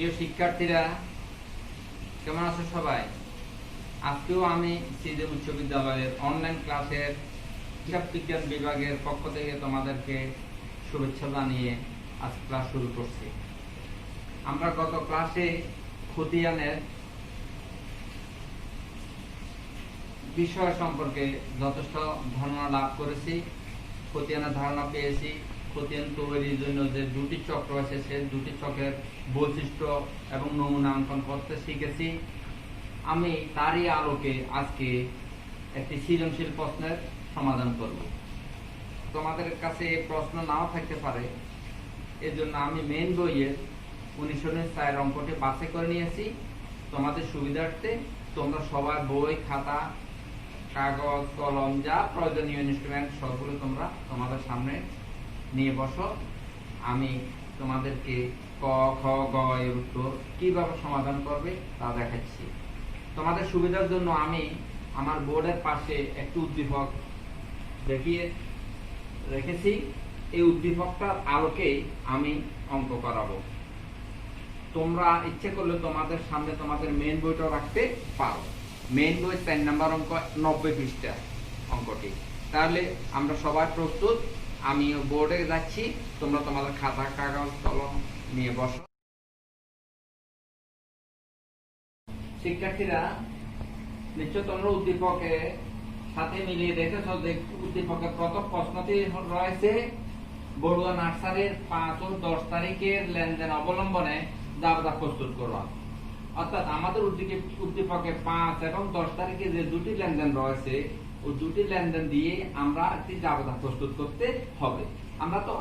প্রিয় শিক্ষার্থীরা, কেমন আছো সবাই? আজকেও আমি সিলেট উচ্চ বিদ্যালয়ের অনলাইন ক্লাসের হিসাব বিজ্ঞান বিভাগের পক্ষ থেকে তোমাদেরকে শুভেচ্ছা জানিয়ে আজ ক্লাস শুরু করছি। আমরা গত ক্লাসে খতিয়ানের বিষয় সম্পর্কে যথেষ্ট ধারণা লাভ করেছি, খতিয়ানের ধারণা পেয়েছি। খতিয়ান তৈরির জন্য যে দুটি চক্র আছে সেই দুটি চক্রের বৈশিষ্ট্য এবং নমুনা অঙ্কন করতে শিখেছি। আমি তারই আলোকে আজকে একটি সৃজনশীল প্রশ্নের সমাধান করব। তোমাদের কাছে এই প্রশ্ন নাও থাকতে পারে, এজন্য আমি মেইন বইয়ের 1904 অঙ্কটি বাছাই করে নিয়েছি। তোমাদের সুবিধার্থে তোমরা সবাই বই, খাতা, কাগজ, কলম যা প্রয়োজনীয় ইনস্ট্রুমেন্ট সবগুলো তোমরা তোমাদের সামনে নিয়ে বসো। আমি তোমাদেরকে ক, খ, গ এর উত্তর কিভাবে সমাধান করবে তা দেখাচ্ছি। তোমাদের সুবিধার জন্য আমি আমার বোর্ডের পাশে একটি উদ্দীপক দেখিয়ে রেখেছি। এই উদ্দীপকটার আলোকে আমি অঙ্ক করাবো। তোমরা ইচ্ছে করলে তোমাদের সামনে তোমাদের মেইন বইটা রাখতে পারো। মেইন বই 4 নম্বর অঙ্ক, 90 পৃষ্ঠা অঙ্কটি। তাহলে আমরা সবাই প্রস্তুত। আমি বোর্ডে যাচ্ছি, তোমরা তোমাদের খাতা, কাগজ, কলম নিয়ে বসো। শিক্ষার্থীরা, নিশ্চয় তোমরা উদ্দীপকের সাথে মিলিয়ে দেখেছো যে উদ্দীপকের প্রথম প্রশ্নটি রয়েছে বড়ুয়া নার্সারির 5 ও 10 তারিখের লেনদেন অবলম্বনে জাবেদা প্রস্তুত করা। অর্থাৎ আমাদের উদ্দীপকে 5 এবং 10 তারিখে যে দুটি লেনদেন রয়েছে ওই দুটি লেনদেন দিয়ে আমরা একটি জাবেদা প্রস্তুত করতে হবে। আমরা তো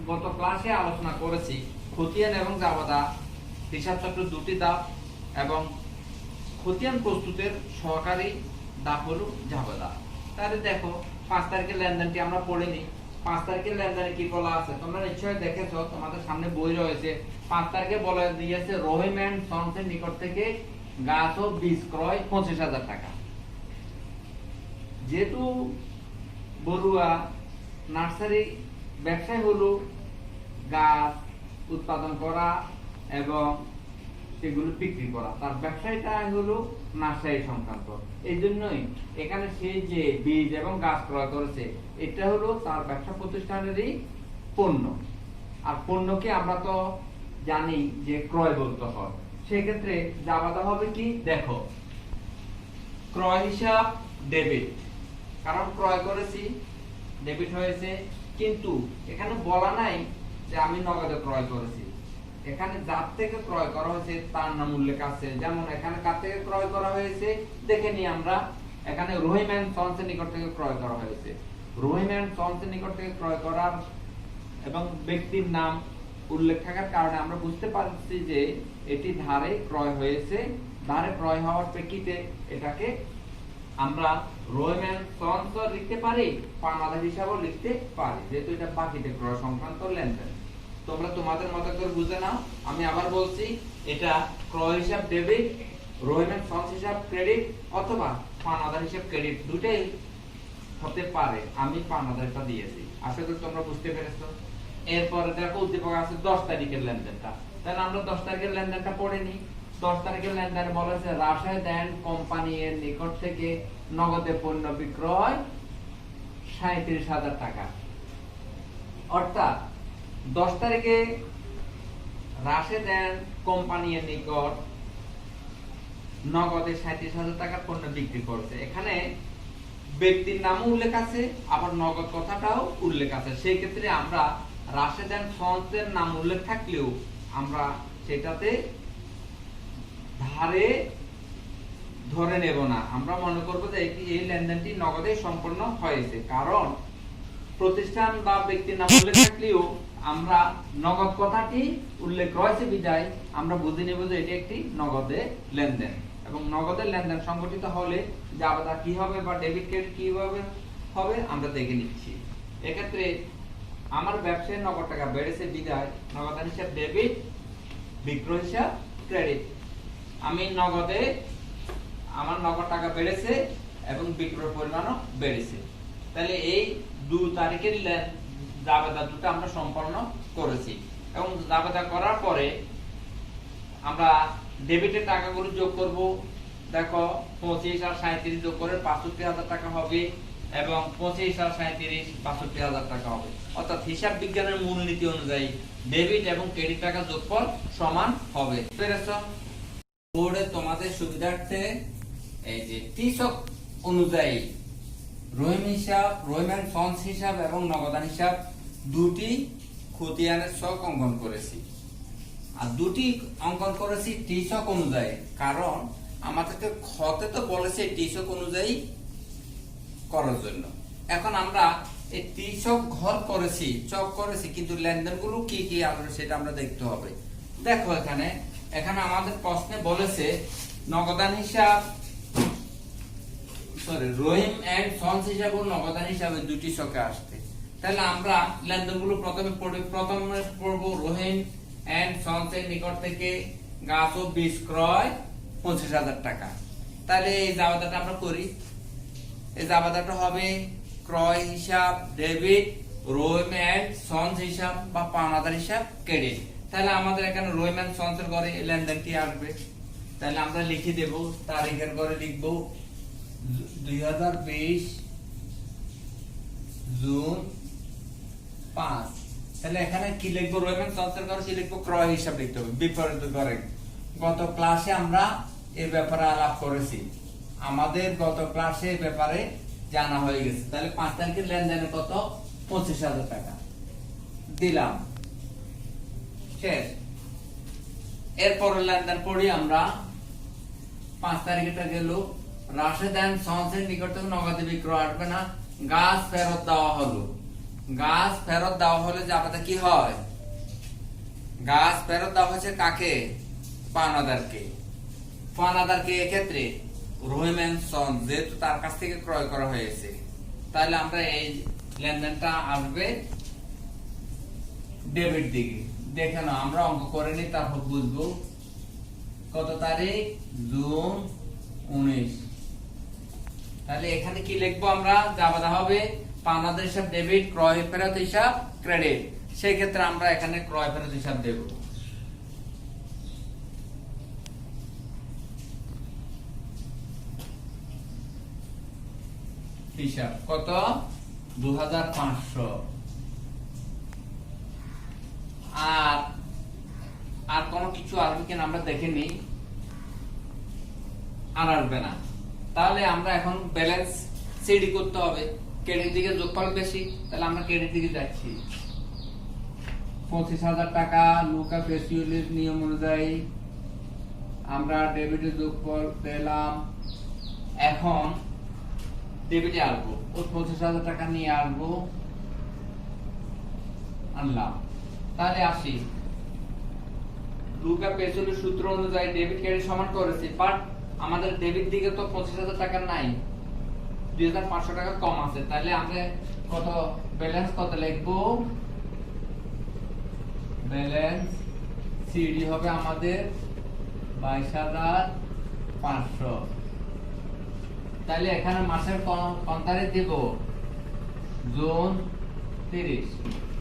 গত ক্লাসে আলোচনা করেছি খতিয়ান এবং জাবেদা হিসাব চক্র দুটি ধাপ, এবং খতিয়ান প্রস্তুতের সহকারী ধাপ হলো জাবেদা। তাহলে দেখো 5 তারিখের লেনদেনটি আমরা পড়ে নিই। 5 তারিখের লেনদেনে কি বলা আছে তোমরা নিশ্চয়ই দেখেছো, তোমাদের সামনে বই রয়েছে। 5 তারিখে বলে দিয়েছে রহিম এন্ড সন্সের নিকট থেকে গাছ ও বীজ ক্রয় 25,000 টাকা। যেহেতু বড়ুয়া নার্সারি ব্যবসায় হলো গাছ উৎপাদন করা এবং সেগুলো বিক্রি করা, তার ব্যবসায়টা হলো নার্সারি সংক্রান্ত। এই জন্যই এখানে সে যে বীজ এবং গাছ ক্রয় করেছে এটা হলো তার ব্যবসা প্রতিষ্ঠানেরই পণ্য। আর পণ্যকে আমরা তো জানি যে ক্রয় বলতে হয়। সেক্ষেত্রে জাবেদা হবে কি, দেখো ক্রয় হিসাব ডেবিট, কারণ ক্রয় করেছি ডেবিট হয়েছে। কিন্তু এখানে বলা নাই যে আমি নগদে ক্রয় করেছি। এখানে যার থেকে ক্রয় করা হয়েছে তার নাম উল্লেখ আছে। যেমন এখানে কার থেকে ক্রয় করা হয়েছে দেখে নি আমরা। এখানে রহিম এন্ড সন্সের নিকট থেকে ক্রয় করা হয়েছে। রহিম এন্ড সন্সের নিকট থেকে ক্রয় করার এবং ব্যক্তির নাম উল্লেখ থাকার কারণে আমরা বুঝতে পারছি যে এটি ধারে ক্রয় হয়েছে। ধারে ক্রয় হওয়ার প্রেক্ষিতে এটাকে আমরা রহিম এন্ড সন্স লিখতে পারি, পাওনাদার হিসাবেও লিখতে পারি, যেহেতু এটা বাকিতে ক্রয় সংক্রান্ত লেনদেন। তোমরা তোমাদের মতো করে বুঝে নাও। আমি আবার বলছি, এটা ক্রয় হিসাব ডেবিট, রহিম এন্ড সন্স হিসাব ক্রেডিট, অথবা পাওনাদার হিসাব ক্রেডিট, দুটেই হতে পারে। আমি পাওনাদারটা দিয়েছি। আশা করি তোমরা বুঝতে পেরেছো। এরপরে দেখো উদ্দীপক আছে 10 তারিখের লেনদেনটা। তাহলে আমরা 10 তারিখের লেনদেনটা পড়ে নিই। 10 তারিখের লেনদেন বলেছে রাশেদ এন্ড কোম্পানি এর নিকট থেকে নগদে পণ্য বিক্রয় 37,000 টাকা। অর্থাৎ 10 তারিখে রাশেদ এন্ড কোম্পানি এর নিকট নগদে 37,000 টাকার পণ্য বিক্রি করেছে। এখানে ব্যক্তির নামও উল্লেখ আছে, আবার নগদ কথাটাও উল্লেখ আছে। সেই ক্ষেত্রে আমরা রাশেদ এন্ড সন্স এর নাম উল্লেখ থাকলেও আমরা সেটাতে ধারে ধরে নেব না। আমরা মনে করব যে এই লেনদেনটি নগদে সম্পন্ন হয়েছে, কারণ প্রতিষ্ঠান বা ব্যক্তির নাম উল্লেখ থাকলেও আমরা নগদ কথাটি উল্লেখ রয়েছে বিদায় আমরা বুঝে নেব যে এটি একটি নগদে লেনদেন। এবং নগদের লেনদেন সংগঠিত হলে জাবেদা কি হবে বা ডেবিট ক্রেডিট কিভাবে হবে আমরা দেখে নিচ্ছি। এক্ষেত্রে আমার ব্যবসায় নগদ টাকা বেড়েছে বিদায় নগদান হিসাব ডেবিট, বিক্রয় হিসাব ক্রেডিট। আমি নগদে আমার নগদ টাকা বেড়েছে এবং বিক্রয় পরিমাণও বেড়েছে। তাহলে এই 2 তারিখের জাবেদা দুটো আমরা সম্পন্ন করেছি। এবং জাবেদা করার পরে আমরা ডেবিটের টাকাগুলো যোগ করব। দেখো 25 আর 37 যোগ করে 65,000 টাকা হবে এবং 25 আর 37 65,000 টাকা হবে। অর্থাৎ হিসাব বিজ্ঞানের মূলনীতি অনুযায়ী ডেবিট এবং ক্রেডিট টাকা যোগফল সমান হবে। পেরেছো? বোর্ডে তোমাদের সুবিধার্থে এই যে ত্রিশক অনুযায়ী রহিম হিসাব, রহিম এন্ড সন্স হিসাব এবং নগদান হিসাব দুটি খতিয়ানের ছক অঙ্কন করেছি। আর দুটি অঙ্কন করেছি ত্রিশক অনুযায়ী, কারণ আমাদেরকে খতে তো বলেছে ত্রিশক অনুযায়ী করার জন্য। এখন আমরা এই ত্রিশক ঘর করেছি, চক করেছি, কিন্তু লেনদেনগুলো কি কি আসবে সেটা আমরা দেখতে হবে। দেখো এখানে আমাদের প্রশ্নে বলেছে নগদান হিসাব, রহিম এন্ড সন্স হিসাব ও নগদান হিসাবে দুটি ছকে আসতে। তাহলে আমরা লেনদেনগুলো প্রথমে পড়বো রহিম এন্ড সন্স এর নিকট থেকে গাছ ও বীজ ক্রয় 25,000 টাকা। তাহলে এই জাবাদাটা আমরা করি। এই জাবাদাটা হবে ক্রয় হিসাব ডেবিট, রহিম এন্ড সন্স হিসাব বা পাওনাদার হিসাব ক্রেডিট। তাহলে আমাদের এখানে রহিম এন্ড সন্স এর ঘরে লেনদেনটি আসবে। তাহলে আমরা লিখে দেব, তারিখের ঘরে লিখবো 2020 জুন 5। তাহলে এখানে কি লিখবো? রহিম এন্ড সন্স এর ঘরে কি লিখবো? ক্রয় হিসাব লিখতে হবে বিপরীত ঘরে। গত ক্লাসে আমরা এই ব্যাপারে আলাপ করেছি, আমাদের গত ক্লাসে এই ব্যাপারে জানা হয়ে গেছে। তাহলে 5 তারিখের লেনদেনের কত? 25,000 টাকা দিলাম, শেষ। এরপর লেনদেন পড়ি আমরা। 5 তারিখেটা গেল, রাশেদ এন্ড সন্স এর নিকট থেকে নগদে বিক্রয় আসবে না, গাছ ফেরত দেওয়া হলো। গাছ ফেরত দেওয়া হলে যাবে কি হয়? গাছ ফেরত দেওয়া হয়েছে কাকে? পাওনাদারকে। পাওনাদারকে এক্ষেত্রে রহিম এন্ড সন্স, যেহেতু তার কাছ থেকে ক্রয় করা হয়েছে, তাহলে আমরা এই লেনদেনটা আসবে ডেবিট দিকে। দেখে নাও, আমরা অঙ্ক করে নিই, তারপর বুঝবো। কত তারিখ? জুন 19। তাহলে এখানে কি লিখবো আমরা? জাবাদা হবে পাওনাদার হিসাব ডেবিট, ক্রয় ফেরত হিসাব ক্রেডিট। সেই ক্ষেত্রে আমরা এখানে ক্রয় ফেরত হিসাব দেব। হিসাব কত? 2,500। আর কোন কিছু আসবে কিনা আমরা দেখে নিই। আর আসবে না। তাহলে আমরা এখন ব্যালেন্স সিডি করতে হবে। ক্রেডিট দিকে যোগফল বেশি, তাহলে আমরা ক্রেডিট দিকে যাচ্ছি। 25,000 টাকা লুকা পেসিওলির নিয়ম অনুযায়ী আমরা ডেবিটে যোগফল পেলাম। এখন ডেবিটে আসবো, ওই 25,000 টাকা নিয়ে আসবো, আনলাম। তাহলে আসি, লুকা পেসিওলির সূত্র অনুযায়ী ডেবিট ক্রেডিট সমান করেছি, বাট আমাদের ডেবিট দিকে তো 25,000 টাকা নাই, 2,500 টাকা কম আছে। তাহলে আমরা কত ব্যালেন্স কত লিখবো? ব্যালেন্স সিডি হবে আমাদের 22,500। তাহলে এখানে মাসের কোন তারিখ দেব? জুন 30,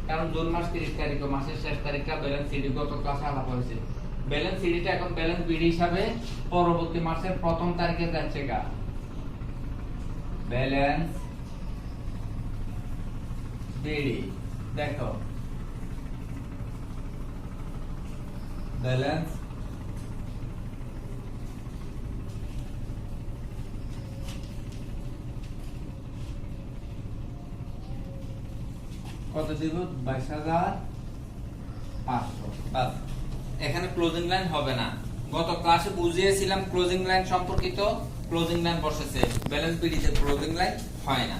কারণ জুন মাস 30 তারিখ, মাসের শেষ তারিখটা ব্যালেন্স সিডি গত ক্লাসে আলাপ হয়েছে। ব্যালেন্স সিডিটা এখন ব্যালেন্স বিডি হিসাবে পরবর্তী মাসের প্রথম তারিখে যাচ্ছে গা। ব্যালেন্স বিডি, দেখো ব্যালেন্স কত দিব? 22,500। বাস, এখানে ক্লোজিং লাইন হবে না। গত ক্লাসে বুঝিয়েছিলাম ক্লোজিং লাইন সম্পর্কিত, ক্লোজিং লাইন বসেছে, ব্যালেন্স বিডিতে ক্লোজিং লাইন হয় না।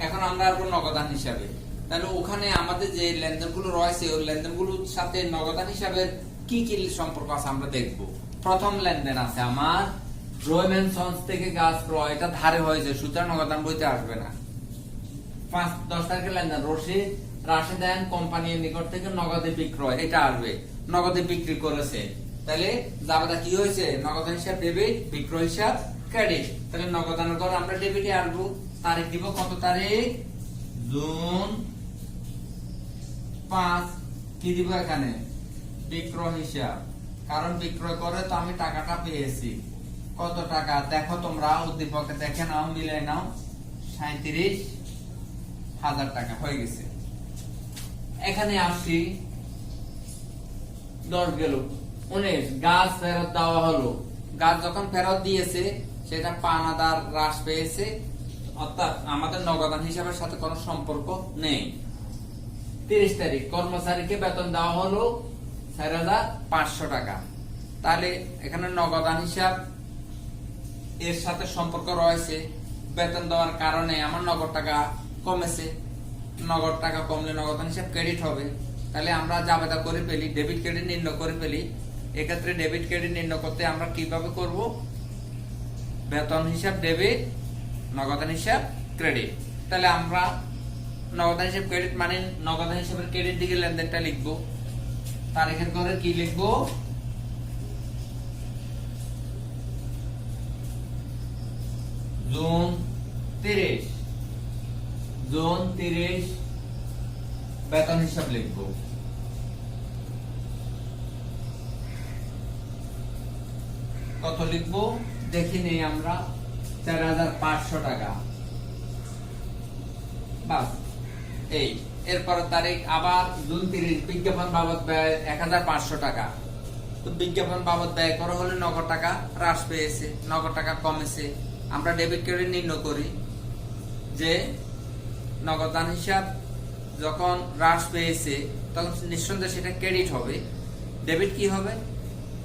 এখন আমরা আসবো নগদান হিসাবে। তাহলে ওখানে আমাদের যে লেনদেনগুলো রয়েছে, ওই লেনদেনগুলোর সাথে নগদান হিসাবের কি কি সম্পর্ক আছে আমরা দেখব। প্রথম লেনদেন আছে আমার রহিম এন্ড সন্স থেকে গাছ ক্রয়, এটা ধারে হয়েছে, সুতরাং নগদান বইতে আসবে না। 5-10 তারিখের লেনদেন রাশেদ এন্ড কোম্পানির নিকট থেকে নগদে বিক্রয়, এটা আসবে, নগদে বিক্রি করেছে। তাহলে জাবাদা কি হয়েছে? নগদান হিসাব ডেবিট, বিক্রয় হিসাব ক্রেডিট। তাহলে নগদানের ঘর আমরা ডেবিটে আসবো। তারিখ দিব কত তারিখ? জুন 5। কি দিব এখানে? বিক্রয় হিসাব কারণ বিক্রয় করে তো আমি টাকাটা পেয়েছি। কত টাকা দেখো তোমরা, উদ্দীপকে দেখে নাও, মিলে নাও। 37,000 টাকা হয়ে গেছে। এখানে আসি, 10 গেল, 19। গাছ ফেরত দেওয়া হলো। গাছ যখন ফেরত দিয়েছে সেটা পাওনাদার হ্রাস পেয়েছে, অর্থাৎ আমাদের নগদান হিসাবের সাথে কোনো সম্পর্ক নেই। 30 তারিখ কর্মচারীকে বেতন দেওয়া হলো 4,500 টাকা। তাহলে এখানে নগদান হিসাব এর সাথে সম্পর্ক রয়েছে। বেতন দেওয়ার কারণে আমার নগদ টাকা কমেছে। নগদ টাকা কমলে নগদান হিসাব ক্রেডিট হবে। তাহলে আমরা জাবেদা করে ফেলি, ডেবিট ক্রেডিট নির্ণয় করে ফেলি। এক্ষেত্রে ডেবিট ক্রেডিট নির্ণয় করতে আমরা কিভাবে করব? বেতন হিসাব ডেবিট, নগদান হিসাব ক্রেডিট। তাহলে আমরা নগদান হিসাব ক্রেডিট মানে নগদান হিসাবের ক্রেডিট দিকে লেনদেনটা লিখবো। তারিখের ঘরে কি লিখবো? জুন 30, জুন 30 বেতন হিসাব লিখবো। কত লিখবো দেখি নেই আমরা, 4,500 টাকা। বাস এই এরপর তারিখ আবার জুন 30, বিজ্ঞাপন বাবদ ব্যয় 1,500 টাকা। তো বিজ্ঞাপন বাবদ ব্যয় করা হলে নগদ টাকা হ্রাস পেয়েছে, নগদ টাকা কমেছে। আমরা ডেবিট ক্রেডিট নির্ণয় করি যে নগদান হিসাব যখন হ্রাস পেয়েছে তখন নিঃসন্দেহে সেটা ক্রেডিট হবে। ডেবিট কি হবে?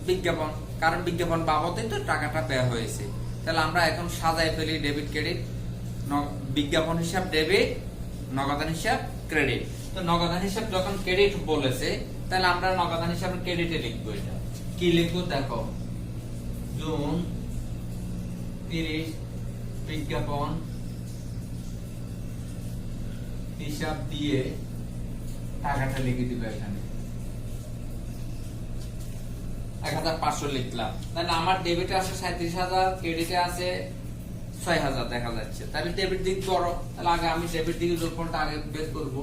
বিজ্ঞাপন, কারণ বিজ্ঞাপন বাবদে তো টাকাটা ব্যয় হয়েছে। তাহলে আমরা এখন সাজায় ফেলি ডেবিট ক্রেডিট। বিজ্ঞাপন হিসাব ডেবিট, নগদান হিসাব ক্রেডিট। তো নগদান হিসাব যখন ক্রেডিট বলেছে তাহলে আমরা নগদান হিসাবে ক্রেডিটে লিখবো। এটা কি লিখবো দেখো, জুন 30 বিজ্ঞাপন হিসাব দিয়ে টাকাটা লিখে দিবে। এখানে 1,500 লিখলাম। তাহলে আমার ডেবিটে আছে 37,000, ক্রেডিটে আছে 6,000 দেখা যাচ্ছে। তাহলে ডেবিট দিক বড়, তাহলে আগে আমি ডেবিট দিকে যোগফলটা আগে বের করবো।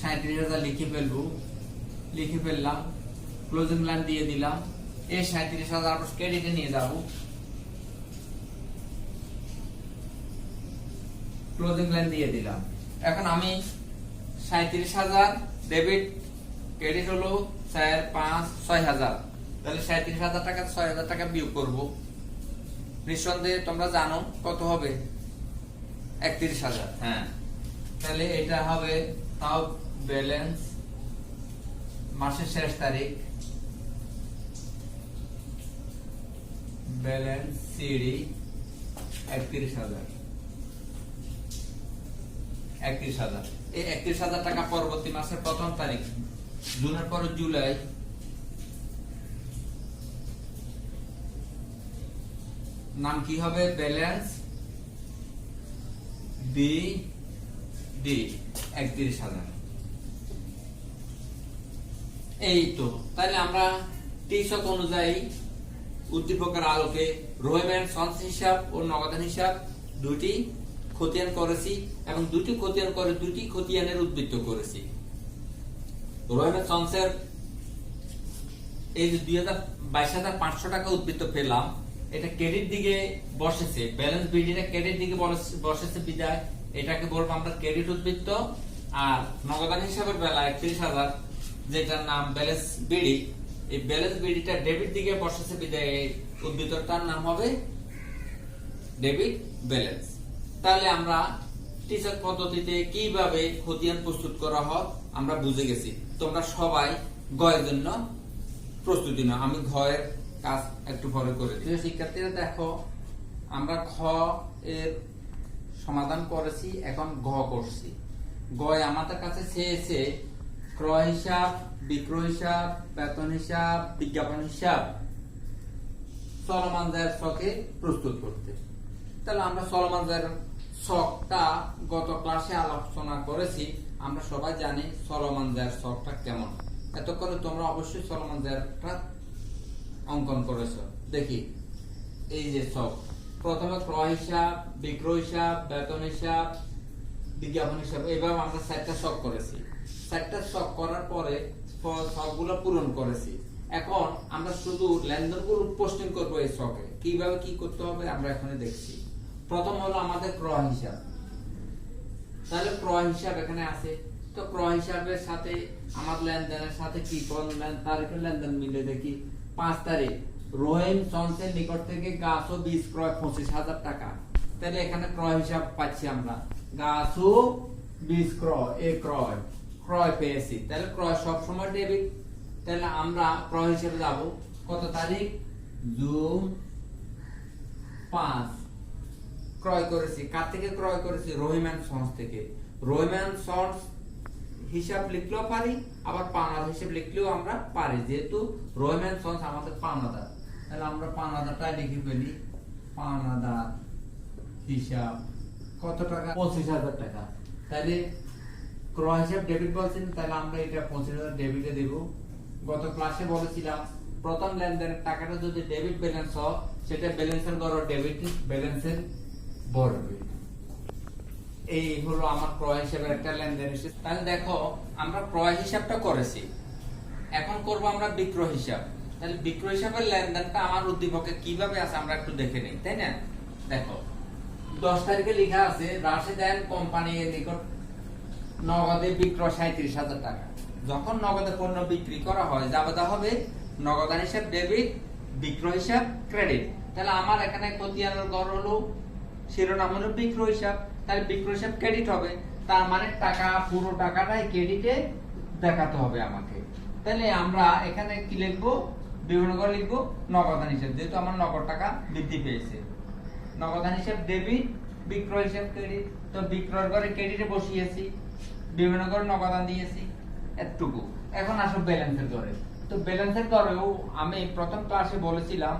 37,000 লিখে ফেলবো, লিখে ফেললাম, ক্লোজিং লাইন দিয়ে দিলাম। এই 37,000 ক্রেডিটে নিয়ে যাব, ক্লোজিং লাইন দিয়ে দিলাম। এখন আমি 37,000 ডেবিট, ক্রেডিট হলো 4, 5, 6,000। তাহলে 37,000 টাকা 6,000 টাকা বিয়োগ করব। নিঃসন্দেহে তোমরা জানো কত হবে, 31,000। হ্যাঁ, তাহলে এটা হবে তাও ব্যালেন্স মাসের শেষ তারিখ, ব্যালেন্স সিডি 31,000। 31,000, এই 31,000 টাকা পরবর্তী মাসের প্রথম তারিখ, জুনের পরে জুলাই, নাম কি হবে? Balance B D 31,000। এই তো, তাহলে আমরা টিশক অনুযায়ী উদ্দীপকের আলোকে রোহম্যান সঞ্চয় হিসাব ও নগদান হিসাব দুটি খতিয়ান করেছি এবং দুটি খতিয়ান করে দুটি খতিয়ানের উদ্বৃত্ত করেছি। রোহম্যান সঞ্চয়ের এই যে 22,500 টাকা উদ্বৃত্ত পেলাম, এটা ক্রেডিট দিকে বসেছে, ব্যালেন্স বিডিটা ক্রেডিট দিকে বসেছে বিদায় এটাকে বলবো আমরা ক্রেডিট উদ্বৃত্ত। আর নগদান হিসাবের বেলা 31,000 যেটার নাম ব্যালেন্স বিডি, এই ব্যালেন্স বিডিটা ডেবিট দিকে বসেছে বিদায় এই উদ্বৃত্তটার নাম হবে ডেবিট ব্যালেন্স। তাহলে আমরা টিচার পদ্ধতিতে কিভাবে খতিয়ান প্রস্তুত করা হয় আমরা বুঝে গেছি। তোমরা সবাই গয়ের জন্য প্রস্তুতি নাও, আমি ঘয়ের কাজ একটু পরে করে দিই। শিক্ষার্থীরা দেখো, আমরা খ এর সমাধান করেছি, এখন গ করছি। গয় আমাদের কাছে চেয়েছে ক্রয় হিসাব, বিক্রয় হিসাব, বেতন হিসাব, বিজ্ঞাপন হিসাব চলমান জায়ের ছকে প্রস্তুত করতে। তাহলে আমরা চলমান জায়ের ছকটা গত ক্লাসে আলোচনা করেছি। আমরা সবাই জানি চলমান জায়ের ছকটা কেমন। এতক্ষণে তোমরা অবশ্যই চলমান জায়েরটা অঙ্কন করেছো। দেখি এই যে ছক, প্রথমে ক্রয় হিসাব, বিক্রয় হিসাব, বেতন হিসাব, বিজ্ঞাপন হিসাব, এইভাবে আমরা 4টা ছক করেছি। 4টা ছক করার পরে ছকগুলো পূরণ করেছি। এখন আমরা শুধু লেনদেনগুলো পোস্টিং করব এই স্টকে। কিভাবে কি করতে হবে আমরা এখানে দেখছি। প্রথম হলো আমাদের ক্রয় হিসাব। তাহলে ক্রয় হিসাব এখানে আছে। তো ক্রয় হিসাবের সাথে আমার লেনদেনের সাথে কি কোন তারিখের লেনদেন মিলে দেখি। 5 তারিখ রহিম সন্সের নিকট থেকে গাছ ও বীজ ক্রয় 25,000 টাকা। তাহলে এখানে ক্রয় হিসাব পাচ্ছি আমরা, গাছ ও বীজ ক্রয় ক্রয় পেয়েছি। তাহলে ক্রয় সব সময় ডেবিট। তাহলে আমরা ক্রয় হিসেবে যাব কত তারিখ, জুন 5 ক্রয় করেছি। কার থেকে ক্রয় করেছি, রহিম এন্ড সন্স থেকে। রহিম এন্ড সন্স হিসাব লিখলেও পারি, আবার পাওনাদার হিসাব লিখলেও আমরা পারি, যেহেতু রহিম এন্ড সন্স আমাদের পাওনাদার। তাহলে আমরা পাওনাদারটা লিখে ফেলি। পাওনাদার হিসাব কত টাকা, 25,000 টাকা। তাহলে ক্রয় হিসাব ডেবিট বলছেন, তাহলে আমরা এটা 25,000 ডেবিটে দেব। গত ক্লাসে বলেছিলাম প্রথম লেনদেনের টাকাটা যদি ডেবিট ব্যালেন্স হয়, সেটা ব্যালেন্সের গড় ডেবিট ব্যালেন্সের বড়বে। এই হলো আমার ক্রয় হিসাবের একটা লেনদেন হিসাব। তাহলে দেখো আমরা ক্রয় হিসাবটা করেছি, এখন করব আমরা বিক্রয় হিসাব। তাহলে বিক্রয় হিসাবের লেনদেনটা আমার উদ্দীপকে কিভাবে আছে আমরা একটু দেখে নিই, তাই না? দেখো 10 তারিখে লেখা আছে রাশেদ এন্ড কোম্পানির নিকট নগদে বিক্রয় 37,000 টাকা। যখন নগদে পণ্য বিক্রি করা হয় যাবে হবে নগদান হিসাব ডেবিট, বিক্রয় হিসাব ক্রেডিট। তাহলে আমার এখানে খতিয়ানের গড় হলো শিরোনাম হলো বিক্রয় হিসাব, তাহলে বিক্রয় হিসাব ক্রেডিট হবে। তার মানে টাকা পুরো টাকাটাই ক্রেডিটে দেখাতে হবে আমাকে। তাহলে আমরা এখানে কি লিখবো, বিভিন্ন করে লিখবো নগদান হিসাব, যেহেতু আমার নগদ টাকা বৃদ্ধি পেয়েছে। নগদান হিসাব ডেবিট, বিক্রয় হিসাব ক্রেডিট। তো বিক্রয়ের ঘরে ক্রেডিটে বসিয়েছি, বিভিন্ন করে নগদান দিয়েছি এতটুকু। এখন আসো ব্যালেন্সের ঘরে। তো ব্যালেন্সের ঘরেও আমি প্রথম ক্লাসে বলেছিলাম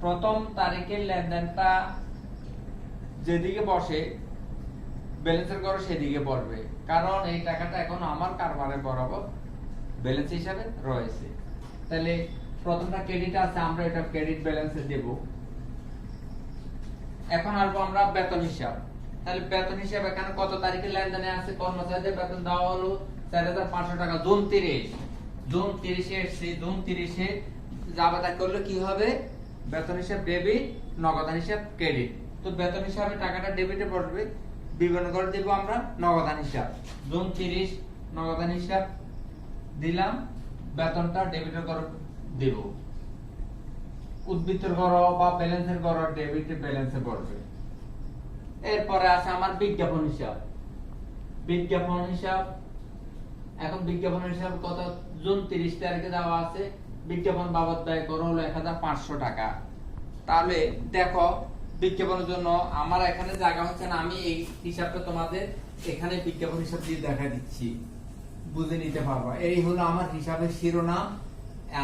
প্রথম তারিখের লেনদেনটা যেদিকে বসে ব্যালেন্সের ঘরে সেদিকে বসবে, কারণ এই টাকাটা এখন আমার কারবারে বরাবর ব্যালেন্স হিসাবে রয়েছে। তাহলে প্রথমটা ক্রেডিট আছে, আমরা এটা ক্রেডিট ব্যালেন্সে দেব। এখন আসবো আমরা বেতন হিসাব। তাহলে বেতন হিসাব এখানে কত তারিখে লেনদেনে আছে, কর্মচারীদের বেতন দেওয়া হলো 4,500 টাকা জুন 30। জুন 30 এসছে, জুন 30 এ জাবাদা করলে কি হবে, বেতন হিসাব ডেবিট, নগদান হিসাব ক্রেডিট। তো বেতন হিসাবে টাকাটা ডেবিটে পড়বে, বিবরণ করে দেব আমরা নগদান হিসাব। জুন 30 নগদান হিসাব দিলাম, বেতনটা ডেবিটের ঘর দেব। উদ্বৃত্তের ঘর বা ব্যালেন্সের ঘর ডেবিটে ব্যালেন্সে পড়বে। এরপরে আসে আমার বিজ্ঞাপন হিসাব। বিজ্ঞাপন হিসাব, এখন বিজ্ঞাপন হিসাব কত, জুন 30 তারিখে দেওয়া আছে। বিজ্ঞাপন বাবদ ব্যয় করা হলো 1,500 টাকা। তাহলে দেখো বিজ্ঞাপনের জন্য আমার এখানে জায়গা হচ্ছে না, আমি এই হিসাবটা তোমাদের এখানে বিজ্ঞাপন হিসাব দিয়ে দেখা দিচ্ছি, বুঝে নিতে পারবা। এই হলো আমার হিসাবের শিরোনাম,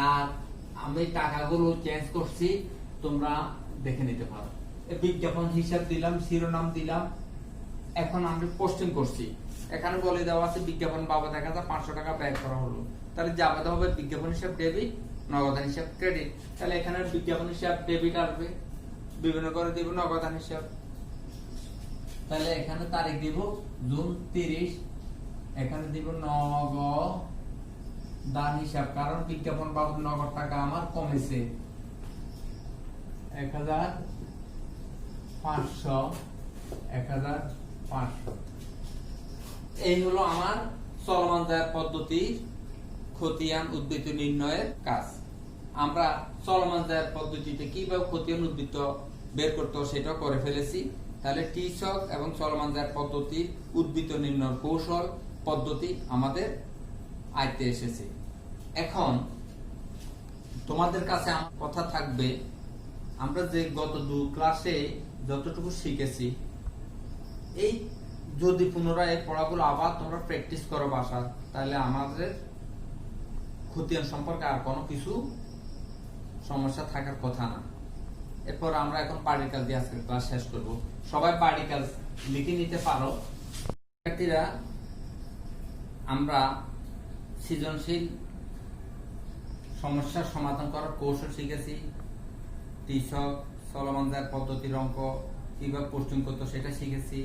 আর আমি টাকাগুলো চেঞ্জ করছি, তোমরা দেখে নিতে পারো। বিজ্ঞাপন হিসাব দিলাম, শিরোনাম দিলাম। এখন আমি পোস্টিং করছি, এখানে বলে দেওয়া আছে বিজ্ঞাপন বাবদ 1,500 টাকা ব্যয় করা হলো। তাহলে যাবে হবে বিজ্ঞাপন হিসাব ডেবিট, নগদান হিসাব ক্রেডিট। তাহলে এখানে বিজ্ঞাপন হিসাব ডেবিট আসবে, বিভিন্ন করে দিব নগদান হিসাব। তাহলে এখানে তারিখ দিব জুন 30, এখানে দিব নগদান হিসাব, কারণ বিজ্ঞাপন বাবদ নগদ টাকা আমার কমেছে 1,500। এই হলো আমার চলমান দায়ের পদ্ধতির খতিয়ান উদ্বৃত্ত নির্ণয়ের কাজ। আমরা চলমান দায়ের পদ্ধতিতে কিভাবে খতিয়ান উদ্বৃত্ত বের করতে হয় সেটাও করে ফেলেছি। তাহলে টিসক এবং চলমান দায়ের পদ্ধতির উদ্বৃত্ত নির্ণয়ের কৌশল পদ্ধতি আমাদের আয়ত্তে এসেছে। এখন তোমাদের কাছে আমার কথা থাকবে, আমরা যে গত 2 ক্লাসে যতটুকু শিখেছি, এই যদি পুনরায় এই পড়াগুলো আবার তোমরা প্র্যাকটিস করো বাসা, তাহলে আমাদের খতিয়ান সম্পর্কে আর কোনো কিছু সমস্যা থাকার কথা না। এরপর আমরা এখন পার্টি কাজ দিয়ে আজকের ক্লাস শেষ করব। সবাই পার্টি কাজ লিখে নিতে পারো। শিক্ষার্থীরা, আমরা সৃজনশীল সমস্যার সমাধান করার কৌশল শিখেছি। টিসক, চলমান দায়ের পদ্ধতির অঙ্ক কিভাবে পোস্টিং করতে সেটা শিখেছি।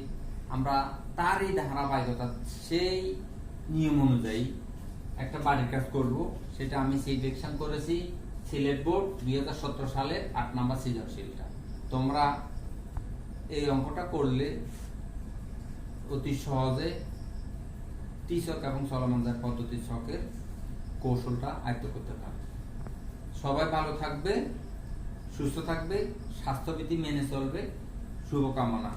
আমরা তারই ধারাবাহিকতা, সেই নিয়ম অনুযায়ী একটা বাড়ির কাজ করব, সেটা আমি সিলেকশন করেছি সিলেট বোর্ড 2017 সালের 8 নম্বর সৃজনশীলটা। তোমরা এই অঙ্কটা করলে অতি সহজে ত্রিছক এবং চলমান পদ্ধতি ছকের কৌশলটা আয়ত্ত করতে পারবে। সবাই ভালো থাকবে, সুস্থ থাকবে, স্বাস্থ্যবিধি মেনে চলবে। শুভকামনা।